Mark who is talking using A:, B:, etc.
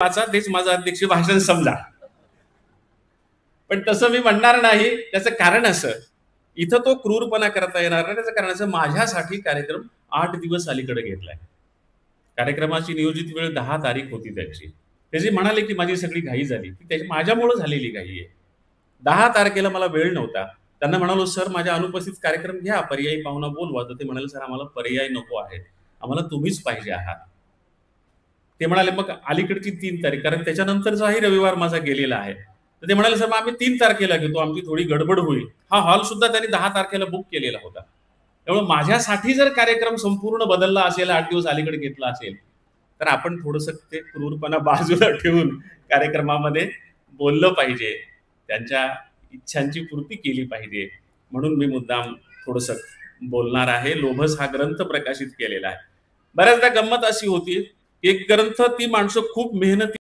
A: वाचा, तेच माझं अध्यक्ष भाषण समजा. पण तसं मी म्हणणार नाही. त्याचं कारण असं, इथं तो क्रूरपणा करता येणार नाही. त्याचं कारण असं, माझ्यासाठी कार्यक्रम 8 दिवस अलीकडे घेतलाय. कार्यक्रमाची नियोजित वेळ 10 तारीख होती त्याची. ते जे म्हणाले की माझी सगळी घाई झाली, ती त्याची माझ्यामुळं झालेली घाई आहे. 10 तारखेला मला वेळ नव्हता. त्यांना म्हणालो, सर माझ्या अनुपस्थित कार्यक्रम घ्या, पर्यायी पाहुणा बोलवा. तर ते म्हणाले, सर आम्हाला पर्याय नको आहे, आम्हाला तुम्हीच पाहिजे आहात. ते म्हणाले, मग अलीकडची 3 तारीख, कारण त्याच्यानंतरचाही रविवार माझा गेलेला आहे. तर ते म्हणाले, सर मग आम्ही 3 तारखेला घेतो, आमची थोडी गडबड होईल. हा हॉल सुद्धा त्यांनी 10 तारखेला बुक केलेला होता. त्यामुळे माझ्यासाठी जर कार्यक्रम संपूर्ण बदलला असेल, 8 दिवस अलीकडे घेतला असेल, तर आपण थोडंसं ते क्रूरपणा बाजूला ठेवून कार्यक्रमामध्ये बोललं पाहिजे, त्यांच्या इच्छांची पूर्ती केली पाहिजे. म्हणून मी मुद्दाम थोडंसं बोलणार आहे. लोभस हा ग्रंथ प्रकाशित केलेला आहे. बऱ्याचदा गंमत अशी होती, एक ग्रंथ ती माणसं खूप मेहनती